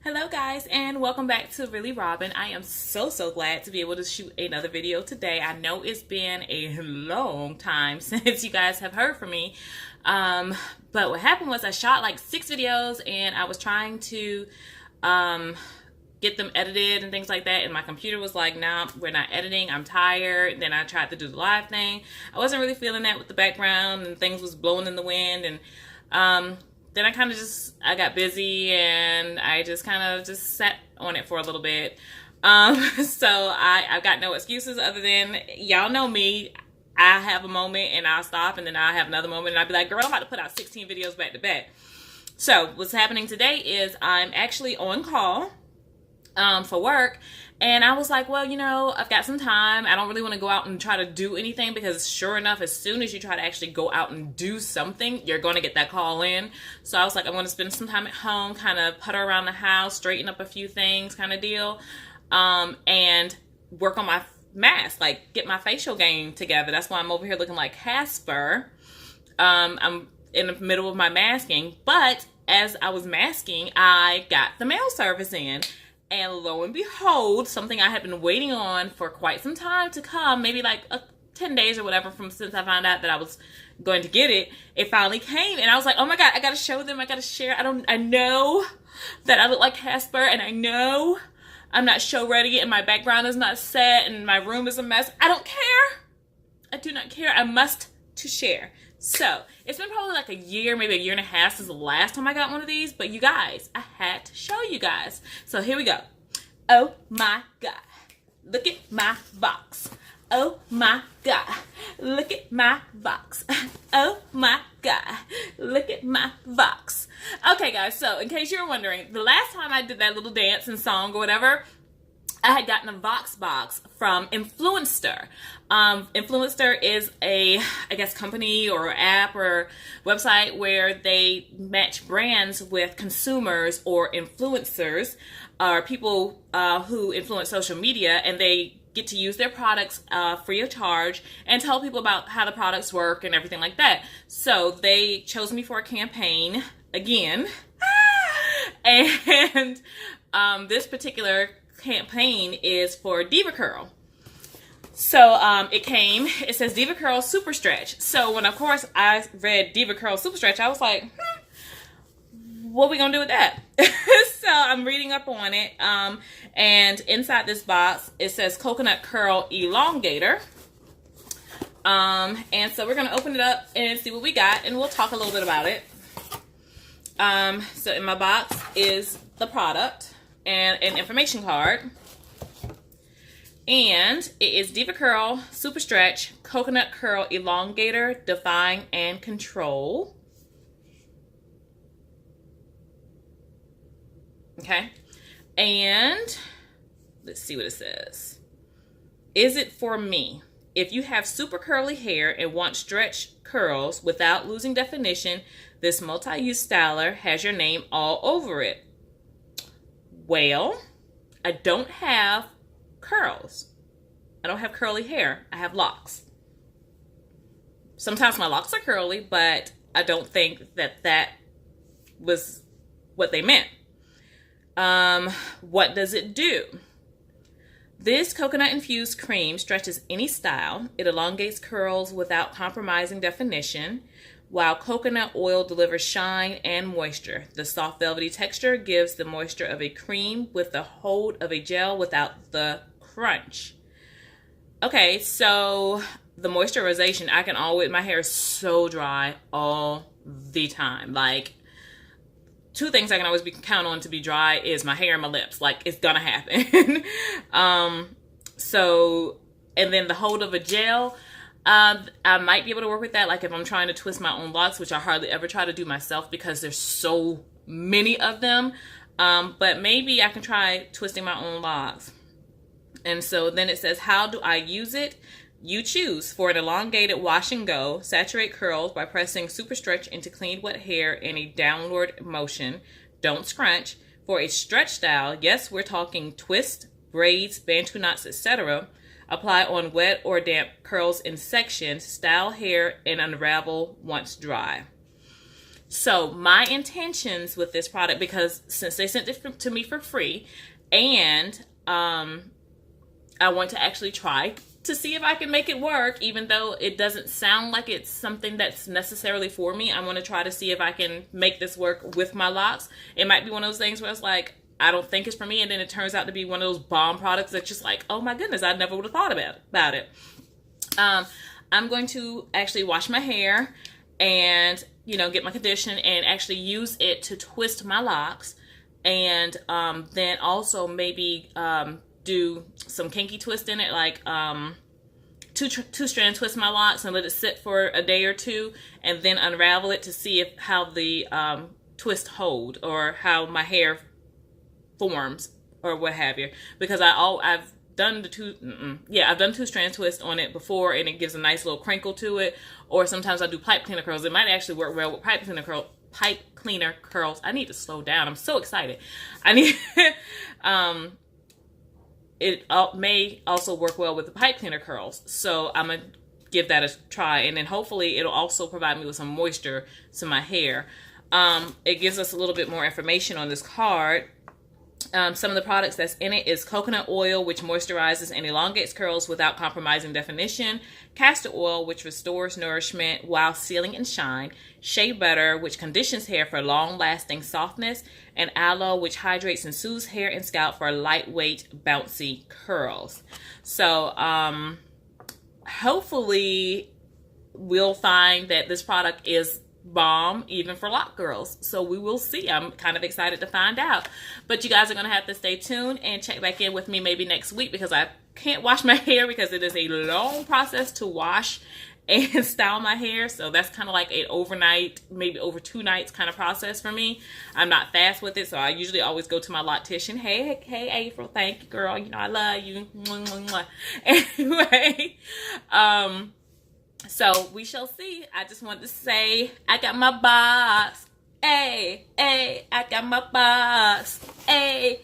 Hello guys, and welcome back to Really Robin. I am so glad to be able to shoot another video today. I know it's been a long time since you guys have heard from me, but what happened was I shot like 6 videos and I was trying to get them edited and things like that, and my computer was like, nah, we're not editing, I'm tired. Then I tried to do the live thing. I wasn't really feeling that with the background and things was blowing in the wind, and then I kind of I got busy and I just kind of sat on it for a little bit. So I've got no excuses other than, y'all know me, I have a moment and I'll stop, and then I'll have another moment and I'll be like, girl, I'm about to put out 16 videos back to back. So what's happening today is I'm actually on call for work. And I was like, well, you know, I've got some time. I don't really want to go out and try to do anything, because sure enough, as soon as you try to actually go out and do something, you're going to get that call in. So I was like, I'm going to spend some time at home, kind of putter around the house, straighten up a few things kind of deal, and work on my mask, like get my facial game together. That's why I'm over here looking like Casper. I'm in the middle of my masking, but as I was masking, I got the mail service in. And lo and behold, something I had been waiting on for quite some time to come, maybe like 10 days or whatever from since I found out that I was going to get it, it finally came. And I was like, oh my God, I gotta show them, I gotta share. I know that I look like Casper, and I know I'm not show ready, and my background is not set, and my room is a mess. I don't care. I do not care. I must to share. So it's been probably like a year, maybe a year and a half since the last time I got one of these, but you guys, I had to show you guys. So here we go. Oh my God, look at my box. Oh my God, look at my box. Oh my God, look at my box. Okay guys, so in case you're wondering, the last time I did that little dance and song or whatever, I had gotten a Vox box from Influenster. Influenster is a, I guess, company or app or website where they match brands with consumers or influencers, or people who influence social media, and they get to use their products free of charge and tell people about how the products work and everything like that. So they chose me for a campaign again. And this particular campaign is for DevaCurl. So it says DevaCurl Superstretch. So when of course I read DevaCurl Superstretch, I was like, what are we gonna do with that? So I'm reading up on it, and inside this box it says Coconut Curl Elongator, and so we're gonna open it up and see what we got, and we'll talk a little bit about it. So in my box is the product and an information card, and it is DevaCurl Superstretch Coconut Curl Elongator, Define and Control. Okay, and let's see what it says. Is it for me? If you have super curly hair and want stretch curls without losing definition, this multi-use styler has your name all over it. Well, I don't have curls. I don't have curly hair. I have locks. Sometimes my locks are curly, but I don't think that that was what they meant. What does it do? This coconut-infused cream stretches any style. It elongates curls without compromising definition, while coconut oil delivers shine and moisture. The soft velvety texture gives the moisture of a cream with the hold of a gel without the crunch. Okay, so the moisturization, I can always, my hair is so dry all the time. Like, 2 things I can always count on to be dry is my hair and my lips. Like, it's gonna happen. And then the hold of a gel, I might be able to work with that. Like if I'm trying to twist my own locks, which I hardly ever try to do myself because there's so many of them. But maybe I can try twisting my own locks. And so then it says, how do I use it? You choose. For an elongated wash and go, saturate curls by pressing Superstretch into clean wet hair in a downward motion. Don't scrunch. For a stretch style, yes, we're talking twist, braids, bantu knots, etc. Apply on wet or damp curls in sections. Style hair and unravel once dry. So my intentions with this product, because since they sent it to me for free, and I want to actually try to see if I can make it work, even though it doesn't sound like it's something that's necessarily for me. I want to try to see if I can make this work with my locks. It might be one of those things where it's like, I don't think it's for me, and then it turns out to be one of those bomb products that's just like, oh my goodness, I never would have thought about it. I'm going to actually wash my hair and, you know, get my condition and actually use it to twist my locks, and then also maybe do some kinky twist in it, like two strand twist my locks and let it sit for a day or two, and then unravel it to see if how the twist hold or how my hair forms or what have you. Because I've done the I've done two strand twist on it before, and it gives a nice little crinkle to it. Or sometimes I do pipe cleaner curls. It might actually work well with pipe cleaner curls. I need to slow down. I'm so excited. I need it may also work well with the pipe cleaner curls. So I'm going to give that a try. And then hopefully it'll also provide me with some moisture to my hair. It gives us a little bit more information on this card. Some of the products that's in it is coconut oil, which moisturizes and elongates curls without compromising definition. Castor oil, which restores nourishment while sealing and shine. Shea butter, which conditions hair for long-lasting softness. And aloe, which hydrates and soothes hair and scalp for lightweight, bouncy curls. So, hopefully we'll find that this product is bomb even for lock girls. So we will see. I'm kind of excited to find out. But you guys are going to have to stay tuned and check back in with me maybe next week, because I can't wash my hair because it is a long process to wash and style my hair. So that's kind of like an overnight, maybe over 2 nights kind of process for me. I'm not fast with it, so I usually always go to my loctician. Hey April, thank you, girl. You know I love you. Anyway, so we shall see. I just wanted to say I got my box. Hey, I got my box. Hey.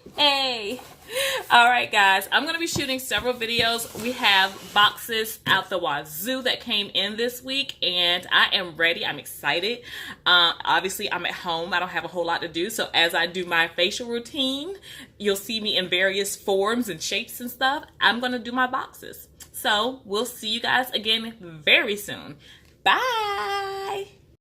All right, guys. I'm going to be shooting several videos. We have boxes out the wazoo that came in this week, and I am ready. I'm excited. Obviously, I'm at home. I don't have a whole lot to do, so as I do my facial routine, you'll see me in various forms and shapes and stuff. I'm going to do my boxes. So we'll see you guys again very soon. Bye.